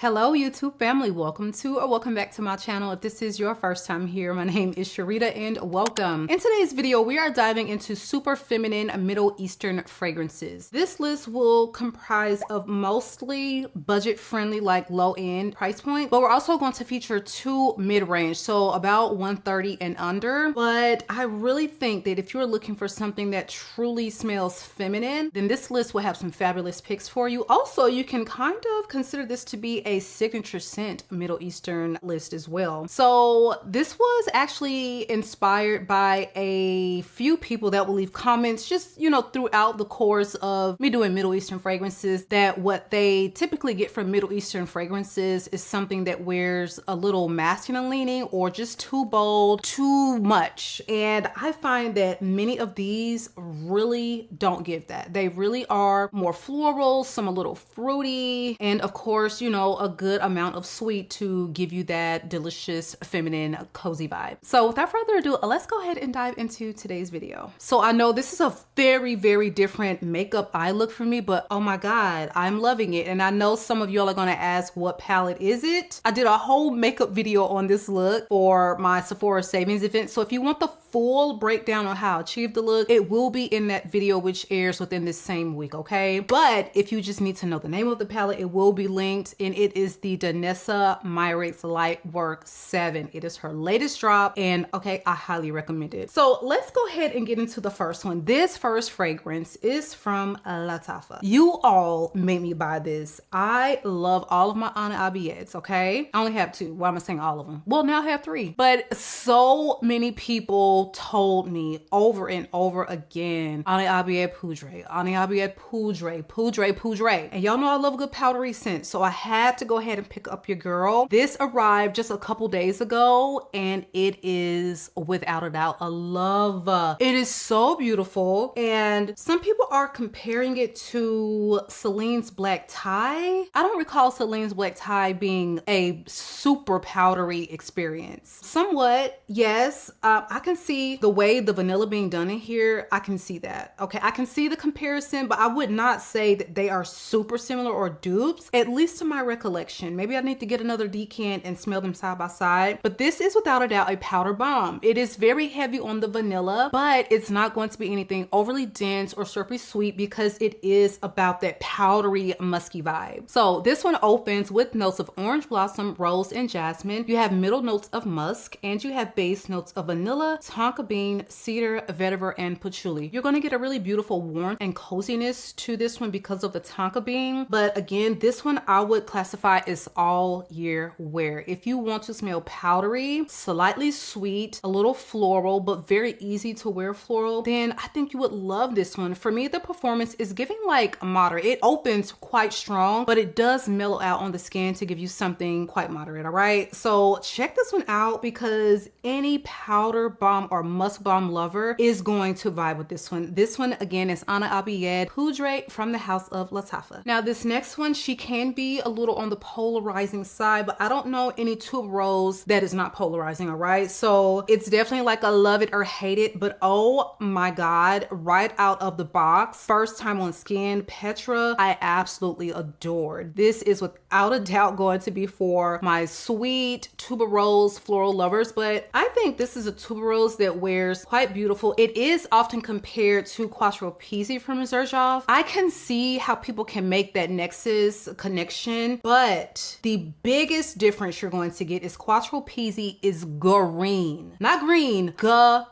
Hello YouTube family, welcome back to my channel. If this is your first time here, my name is Sharita and welcome. In today's video, we are diving into super feminine Middle Eastern fragrances. This list will comprise of mostly budget friendly, like low end price point, but we're also going to feature two mid-range, so about 130 and under. But I really think that if you're looking for something that truly smells feminine, then this list will have some fabulous picks for you. Also, you can kind of consider this to be a signature scent Middle Eastern list as well. So this was actually inspired by a few people that will leave comments just, throughout the course of me doing Middle Eastern fragrances, that what they typically get from Middle Eastern fragrances is something that wears a little masculine leaning or just too bold, too much. And I find that many of these really don't give that. They really are more floral, some a little fruity, and of course, a good amount of sweet to give you that delicious, feminine, cozy vibe. So without further ado, let's go ahead and dive into today's video. So I know this is a very, very different makeup eye look for me, but oh my God, I'm loving it. And I know some of y'all are gonna ask, what palette is it? I did a whole makeup video on this look for my Sephora savings event. So if you want the full breakdown on how I achieved the look, it will be in that video, which airs within this same week, okay? But if you just need to know the name of the palette, it will be linked, and it is the DANESSA MYRICKS Lightwork 7. It is her latest drop, and okay, I highly recommend it. So let's go ahead and get into the first one. This first fragrance is from Lattafa. You all made me buy this. I love all of my Abiads, okay? I only have two. Why am I saying all of them? Well, now I have three. But so many people told me over and over again, Abiad Pudre, Abiad Pudre, Pudre. And y'all know I love a good powdery scent, so I had to go ahead and pick up your girl. This arrived just a couple days ago, and it is without a doubt a love. It is so beautiful, and some people are comparing it to Celine's Black Tie. I don't recall Celine's Black Tie being a super powdery experience. Somewhat, yes. I can see the way the vanilla being done in here. I can see that. Okay, I can see the comparison, but I would not say that they are super similar or dupes, at least to my recollection. Maybe I need to get another decant and smell them side by side. But this is without a doubt a powder bomb. It is very heavy on the vanilla, but it's not going to be anything overly dense or syrupy sweet because it is about that powdery, musky vibe. So this one opens with notes of orange blossom, rose, and jasmine. You have middle notes of musk, and you have base notes of vanilla, tonka bean, cedar, vetiver, and patchouli. You're going to get a really beautiful warmth and coziness to this one because of the tonka bean. But again, this one I would classify as all year wear. If you want to smell powdery, slightly sweet, a little floral, but very easy to wear floral, then I think you would love this one. For me, the performance is giving like moderate. It opens quite strong, but it does mellow out on the skin to give you something quite moderate, all right? So check this one out because any powder bomb or musk bomb lover is going to vibe with this one. This one again is Abiad Pudre from the house of Lattafa. Now this next one, she can be a little on the polarizing side, but I don't know any tuberose that is not polarizing, all right? So it's definitely like a love it or hate it, but oh my God, right out of the box, first time on skin, Petra, I absolutely adored. This is without a doubt going to be for my sweet tuberose floral lovers, but I think this is a tuberose that wears quite beautiful. It is often compared to Quattro Pizzi from Xerjoff. I can see how people can make that nexus connection, but the biggest difference you're going to get is Quattro Pizzi is green, not green, green.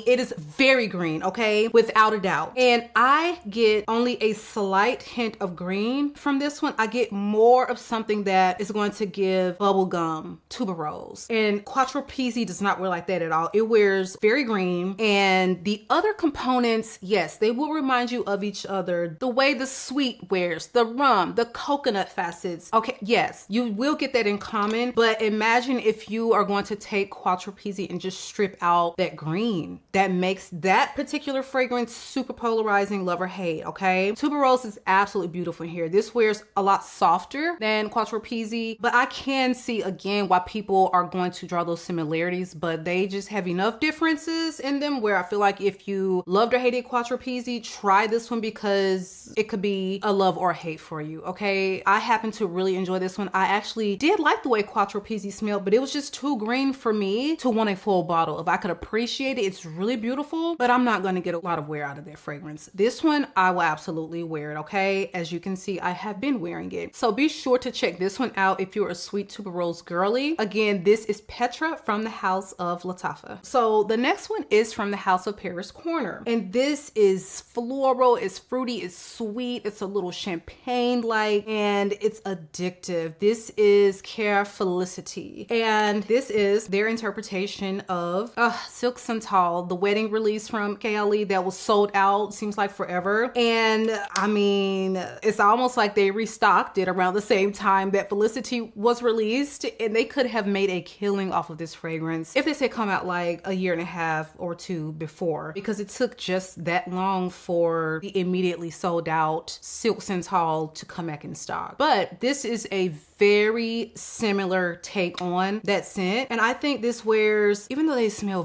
It is very green, okay? Without a doubt. And I get only a slight hint of green from this one. I get more of something that is going to give bubblegum, tuberose. And Quattro Pizzi does not wear like that at all. It wears very green. And the other components, yes, they will remind you of each other. The way the sweet wears, the rum, the coconut facets. Okay, yes, you will get that in common. But imagine if you are going to take Quattro Pizzi and just strip out that green. green that makes that particular fragrance super polarizing, love or hate, okay? Tuberose is absolutely beautiful in here. This wears a lot softer than Quattro Pizzi, but I can see again why people are going to draw those similarities, but they just have enough differences in them where I feel like if you loved or hated Quattro Pizzi, try this one because it could be a love or a hate for you, okay? I happen to really enjoy this one. I actually did like the way Quattro Pizzi smelled, but it was just too green for me to want a full bottle. If I could appreciate it, it's really beautiful, but I'm not going to get a lot of wear out of that fragrance. This one, I will absolutely wear it, okay? As you can see, I have been wearing it. So be sure to check this one out if you're a sweet tuberose girly. Again, this is Petra from the house of Lattafa. So the next one is from the house of Paris Corner. And this is floral, it's fruity, it's sweet, it's a little champagne-like, and it's addictive. This is Care Felicity. And this is their interpretation of Silk Santal, the wedding release from KLE that was sold out, seems like forever. And I mean, it's almost like they restocked it around the same time that Felicity was released, and they could have made a killing off of this fragrance if this had come out like a year and a half or two before, because it took just that long for the immediately sold out Silk Santal to come back in stock. But this is a very similar take on that scent, and I think this wears, even though they smell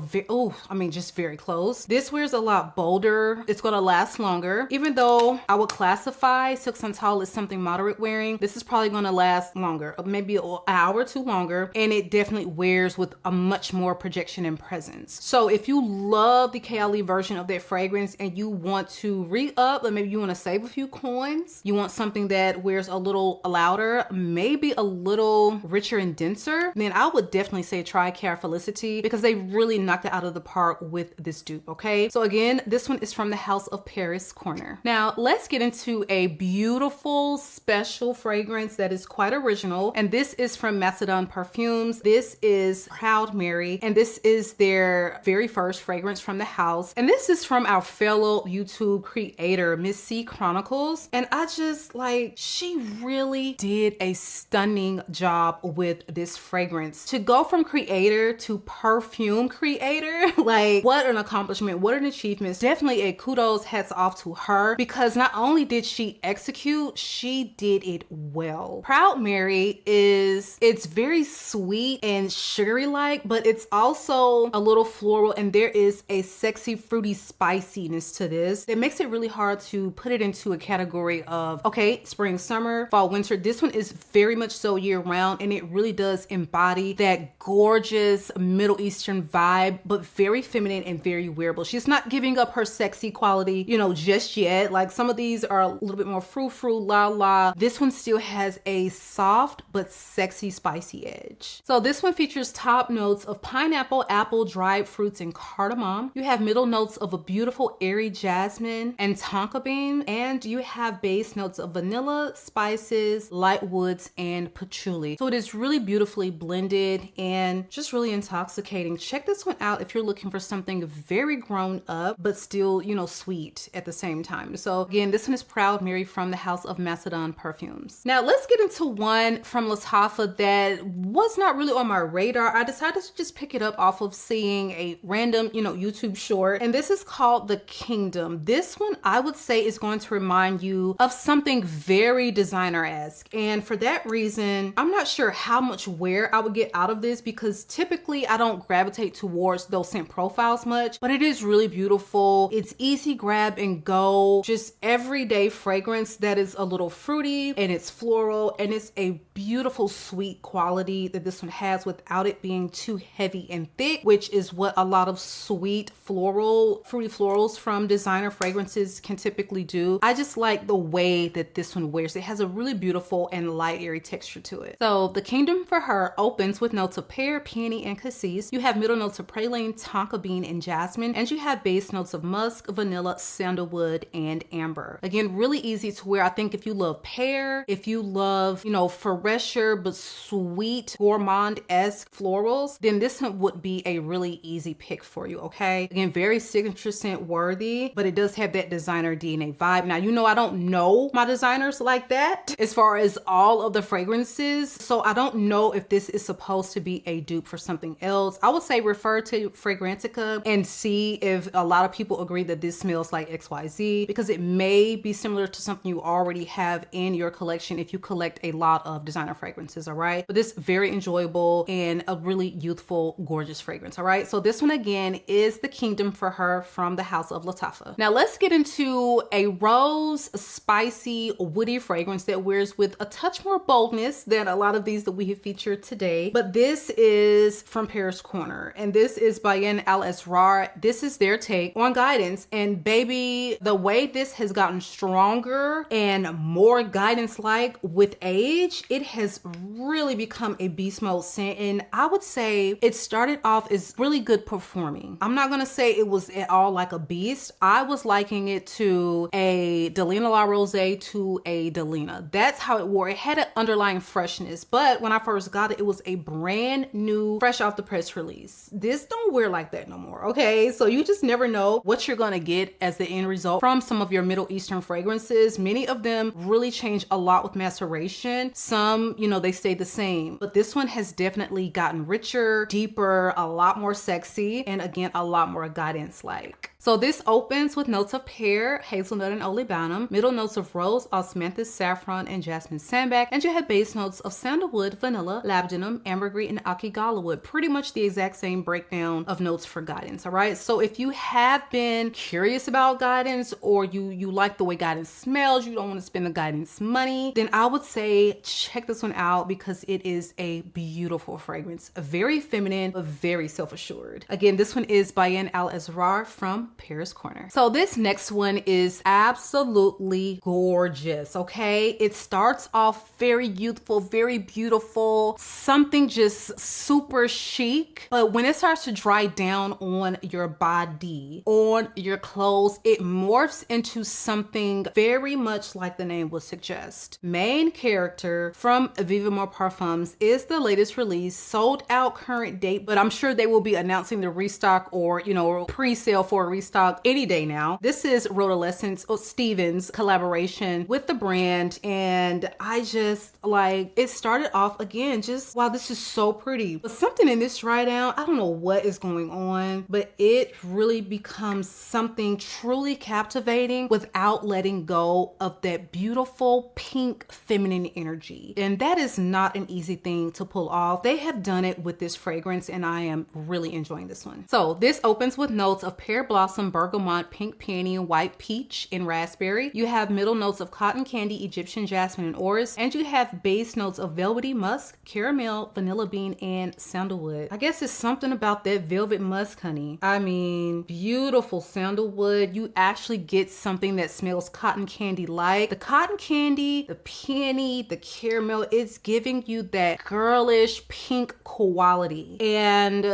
just very close, this wears a lot bolder. It's gonna last longer. Even though I would classify Silk Santal as something moderate wearing, this is probably gonna last longer, maybe an hour or two longer, and it definitely wears with a much more projection and presence. So if you love the KLE version of that fragrance and you want to re-up, or maybe you want to save a few coins, you want something that wears a little louder, maybe a little richer and denser, then I would definitely say try Care Felicity, because they really knocked it out of the park with this dupe, okay? So again, this one is from the house of Paris Corner. Now let's get into a beautiful special fragrance that is quite original, and this is from MACEDON Perfumes. This is Proud Mary, and this is their very first fragrance from the house, and this is from our fellow YouTube creator Miss C Chronicles. And I just like, she really did a stunning job with this fragrance. To go from creator to perfume creator, like what an accomplishment, what an achievement. Definitely a kudos, hats off to her, because not only did she execute, she did it well. Proud Mary it's very sweet and sugary like, but it's also a little floral, and there is a sexy fruity spiciness to this that makes it really hard to put it into a category of, okay, spring, summer, fall, winter. This one is very much so year round, and it really does embody that gorgeous Middle Eastern vibe, but very feminine and very wearable. She's not giving up her sexy quality, you know, just yet. Like some of these are a little bit more frou-frou, la-la. This one still has a soft but sexy, spicy edge. So this one features top notes of pineapple, apple, dried fruits, and cardamom. You have middle notes of a beautiful airy jasmine and tonka bean, and you have base notes of vanilla, spices, light woods, and patchouli. So it is really beautifully blended and just really intoxicating. Check this one out if you're looking for something very grown up, but still, you know, sweet at the same time. So again, this one is Proud Mary from the house of MACEDON Perfumes. Now let's get into one from Lattafa that was not really on my radar. I decided to just pick it up off of seeing a random, you know, YouTube short, and this is called The Kingdom. This one I would say is going to remind you of something very designer-esque, and for that reason, I'm not sure how much wear I would get out of this, because typically I don't gravitate towards those scent profiles much, but it is really beautiful. It's easy grab and go, just everyday fragrance that is a little fruity, and it's floral, and it's a beautiful sweet quality that this one has without it being too heavy and thick, which is what a lot of sweet floral, fruity florals from designer fragrances can typically do. I just like the way that this one wears. It has a really beautiful and light, airy texture to it. So The Kingdom for her opens with notes of pear, peony, and cassis. You have middle notes of praline, tonka bean, and jasmine, and you have base notes of musk, vanilla, sandalwood, and amber. Again, really easy to wear. I think if you love pear, if you love, you know, forest fresher but sweet gourmand-esque florals, then this one would be a really easy pick for you, okay? Again, very signature scent worthy, but it does have that designer DNA vibe. Now, you know, I don't know my designers like that as far as all of the fragrances, so I don't know if this is supposed to be a dupe for something else. I would say refer to Fragrantica and see if a lot of people agree that this smells like XYZ, because it may be similar to something you already have in your collection if you collect a lot of designer fragrances, all right? But this very enjoyable and a really youthful, gorgeous fragrance, all right? So this one again is the Kingdom for her from the house of Lattafa. Now let's get into a rose, spicy, woody fragrance that wears with a touch more boldness than a lot of these that we have featured today. But this is from Paris Corner, and this is Bayen Al Asrar. This is their take on Guidance, and baby, the way this has gotten stronger and more Guidance-like with age, it has really become a beast mode scent. And I would say it started off as really good performing. I'm not gonna say it was at all like a beast. I was liking it to a Delina La Rose to a Delina. That's how it wore. It had an underlying freshness, but when I first got it, it was a brand new, fresh off the press release. This don't wear like that no more, okay? So you just never know what you're gonna get as the end result from some of your Middle Eastern fragrances. Many of them really change a lot with maceration. Some, you know, they stay the same, but this one has definitely gotten richer, deeper, a lot more sexy, and again, a lot more Guidance-like. So this opens with notes of pear, hazelnut, and olibanum, middle notes of rose, osmanthus, saffron, and jasmine sambac, and you have base notes of sandalwood, vanilla, labdanum, ambergris, and akigala wood. Pretty much the exact same breakdown of notes for Guidance, all right? So if you have been curious about Guidance, or you like the way Guidance smells, you don't want to spend the Guidance money, then I would say check this one out because it is a beautiful fragrance, very feminine, but very self-assured. Again, this one is Bayen Al Asrar from Paris Corner. So this next one is absolutely gorgeous, okay? It starts off very youthful, very beautiful, something just super chic, but when it starts to dry down on your body, on your clothes, it morphs into something very much like the name would suggest. Main Character from VIVAMOR Parfums is the latest release, sold out current date, but I'm sure they will be announcing the restock or, you know, pre-sale for a restock any day now. This is Rhodolescence or Stevens collaboration with the brand, and I just like, it started off again just, wow, this is so pretty, but something in this dry down, I don't know what is going on, but it really becomes something truly captivating without letting go of that beautiful pink feminine energy, and that is not an easy thing to pull off. They have done it with this fragrance, and I am really enjoying this one. So this opens with notes of pear blossom, bergamot, pink peony, white peach, and raspberry. You have middle notes of cotton candy, Egyptian jasmine, and orris, and you have base notes of velvety musk, caramel, vanilla bean, and sandalwood. I guess it's something about that velvet musk, honey. I mean, beautiful sandalwood. You actually get something that smells cotton candy like. The cotton candy, the peony, the caramel, it's giving you that girlish pink quality. And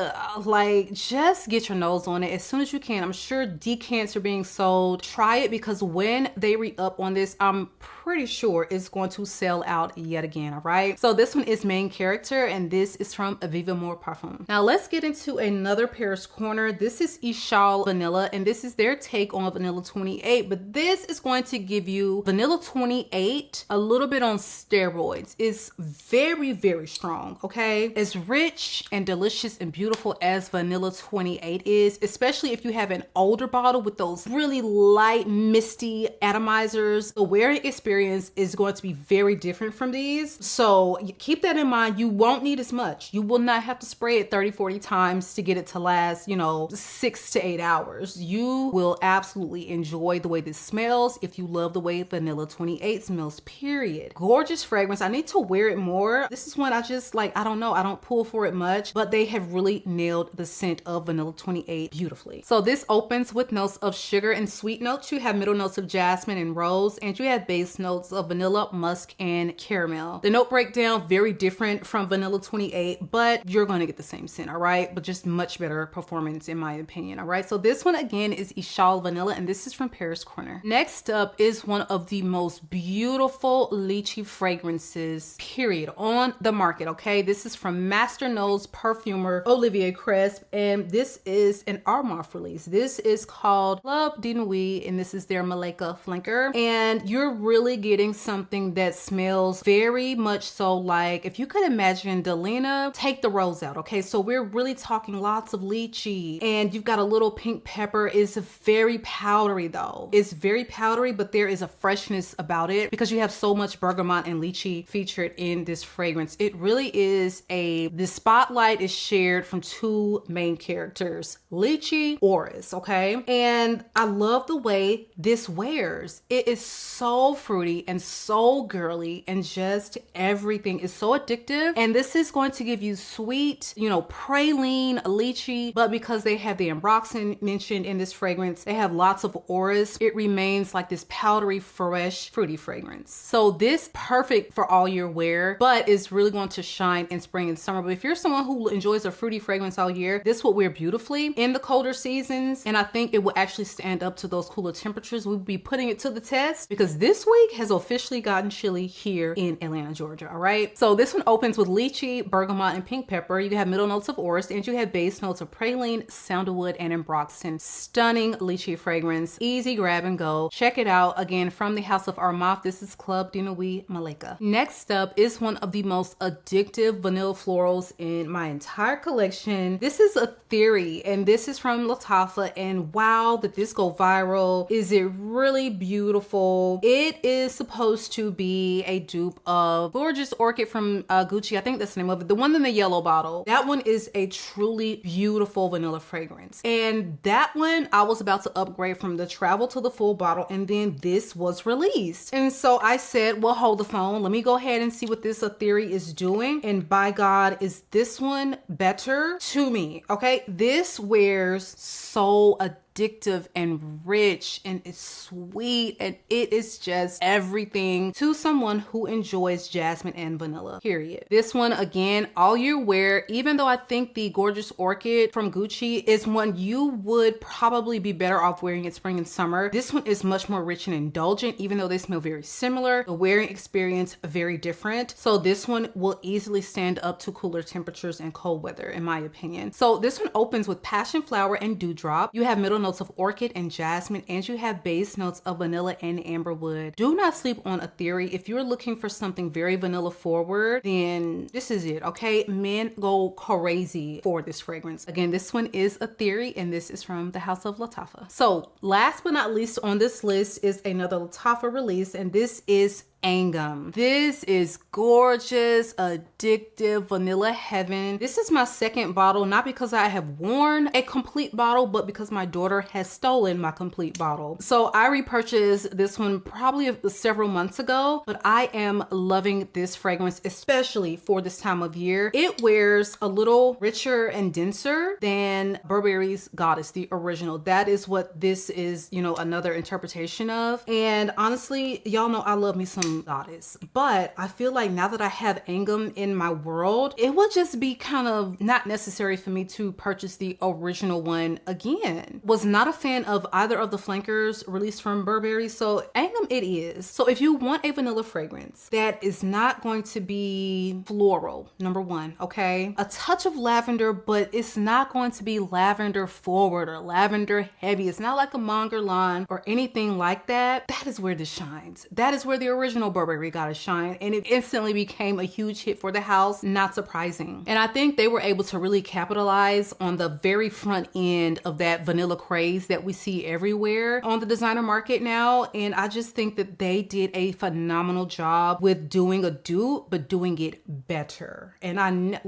like, just get your nose on it as soon as you can. I'm sure decants are being sold. Try it, because when they re-up on this, I'm pretty sure it's going to sell out yet again, all right? So this one is Main Character, and this is from VIVAMOR Parfums. Now let's get into another Paris Corner. This is ESHAL Vanilla, and this is their take on Vanilla 28, but this is going to give you Vanilla 28 a little bit on steroids. It's very, very strong, okay? As rich and delicious and beautiful as Vanilla 28 is, especially if you have an older bottle with those really light, misty atomizers, the wearing experience is going to be very different from these. So keep that in mind. You won't need as much. You will not have to spray it 30-40 times to get it to last, you know, 6 to 8 hours. You will absolutely enjoy the way this smells if you love the way Vanilla 28 smells, period. Gorgeous fragrance. I need to wear it more. This is one I just like, I don't know, I don't pull for it much, but they have really nailed the scent of Vanilla 28 beautifully. So this opens opens with notes of sugar and sweet notes. You have middle notes of jasmine and rose, and you have base notes of vanilla, musk, and caramel. The note breakdown, very different from Vanilla 28, but you're going to get the same scent, all right? But just much better performance in my opinion, all right? So this one again is ESHAL Vanilla, and this is from Paris Corner. Next up is one of the most beautiful lychee fragrances, period, on the market, okay? This is from Master No's perfumer Olivier Cresp, and this is an ARMAF release. This is called Club de Nuit, and this is their Maleka flanker. And you're really getting something that smells very much so like, if you could imagine Delina, take the rose out, okay? So we're really talking lots of lychee, and you've got a little pink pepper. It's very powdery though. It's very powdery, but there is a freshness about it because you have so much bergamot and lychee featured in this fragrance. It really is the spotlight is shared from two main characters, lychee, Oris, okay? And I love the way this wears. It is so fruity and so girly, and just everything is so addictive. And this is going to give you sweet, you know, praline, lychee, but because they have the ambroxan mentioned in this fragrance, they have lots of Oris. It remains like this powdery, fresh, fruity fragrance. So this perfect for all year wear, but is really going to shine in spring and summer. But if you're someone who enjoys a fruity fragrance all year, this will wear beautifully in the colder seasons. And I think it will actually stand up to those cooler temperatures. We'll be putting it to the test because this week has officially gotten chilly here in Atlanta, Georgia, all right? So this one opens with lychee, bergamot, and pink pepper. You have middle notes of Oris, and you have base notes of praline, sandalwood, and ambroxan. Stunning lychee fragrance, easy grab and go. Check it out. Again, from the house of ARMAF, this is Club de Nuit Maleka. Next up is one of the most addictive vanilla florals in my entire collection. This is Atheeri, and this is from Lattafa, and wow, did this go viral. Is it really beautiful? It is supposed to be a dupe of Gorgeous Orchid from Gucci. I think that's the name of it. The one in the yellow bottle. That one is a truly beautiful vanilla fragrance. And that one, I was about to upgrade from the travel to the full bottle, and then this was released. And so I said, well, hold the phone. Let me go ahead and see what this Atheeri is doing. And by God, is this one better to me, okay? This wears so addictive and rich, and it's sweet, and it is just everything to someone who enjoys jasmine and vanilla, period. This one, again, all year wear, even though I think the Gorgeous Orchid from Gucci is one you would probably be better off wearing in spring and summer. This one is much more rich and indulgent, even though they smell very similar. The wearing experience very different. So this one will easily stand up to cooler temperatures and cold weather, in my opinion. So this one opens with passion flower and dewdrop. You have middle notes of orchid and jasmine, and you have base notes of vanilla and amberwood. Do not sleep on Atheeri. If you're looking for something very vanilla forward, then this is it, okay? Men go crazy for this fragrance. Again, this one is Atheeri, and this is from the house of Lattafa. So last but not least on this list is another Lattafa release, and this is Angham. This is gorgeous, addictive, vanilla heaven. This is my second bottle, not because I have worn a complete bottle, but because my daughter has stolen my complete bottle. So I repurchased this one probably several months ago, but I am loving this fragrance, especially for this time of year. It wears a little richer and denser than Burberry's Goddess, the original. That is what this is, you know, another interpretation of. And honestly, y'all know I love me some Goddess, but I feel like now that I have Angham in my world, it would just be kind of not necessary for me to purchase the original one again. Was not a fan of either of the flankers released from Burberry, so Angham it is. So if you want a vanilla fragrance that is not going to be floral, number one, okay? A touch of lavender, but it's not going to be lavender forward or lavender heavy. It's not like a Mongerlan or anything like that. That is where this shines. That is where the original Burberry got a shine, and it instantly became a huge hit for the house. Not surprising. And I think they were able to really capitalize on the very front end of that vanilla craze that we see everywhere on the designer market now. And I just think that they did a phenomenal job with doing a dupe, but doing it better. And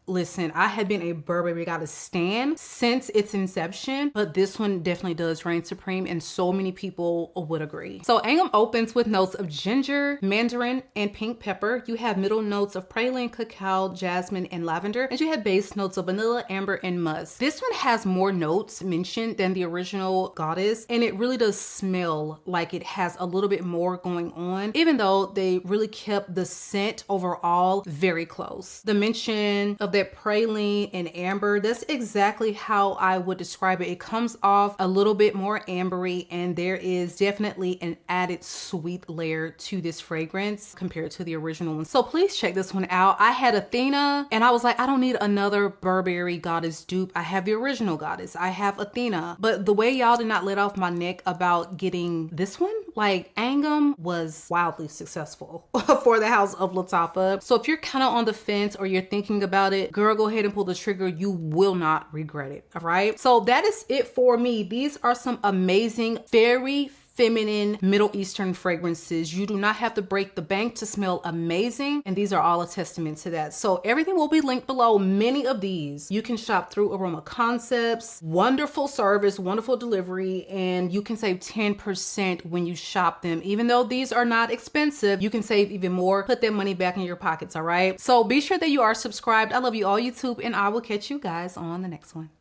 listen, I have been a Burberry Goddess stan since its inception, but this one definitely does reign supreme, and so many people would agree. So Angham opens with notes of ginger, mandarin, and pink pepper. You have middle notes of praline, cacao, jasmine, and lavender, and you have base notes of vanilla, amber, and musk. This one has more notes mentioned than the original Goddess, and it really does smell like it has a little bit more going on, even though they really kept the scent overall very close. The mention of that praline and amber, that's exactly how I would describe it. It comes off a little bit more ambery, and there is definitely an added sweet layer to this fragrance compared to the original one. So please check this one out. I had Athena and I was like, I don't need another Burberry Goddess dupe. I have the original Goddess. I have Athena. But the way y'all did not let off my neck about getting this one, like Angham was wildly successful for the house of Lattafa. So if you're kind of on the fence or you're thinking about it, girl, go ahead and pull the trigger. You will not regret it. All right. So that is it for me. These are some amazing, very feminine Middle Eastern fragrances. You do not have to break the bank to smell amazing, and these are all a testament to that. So everything will be linked below. Many of these you can shop through Aroma Concepts. Wonderful service, wonderful delivery, and you can save 10% when you shop them. Even though these are not expensive, you can save even more. Put that money back in your pockets. All right, so be sure that you are subscribed. I love you all, YouTube, and I will catch you guys on the next one.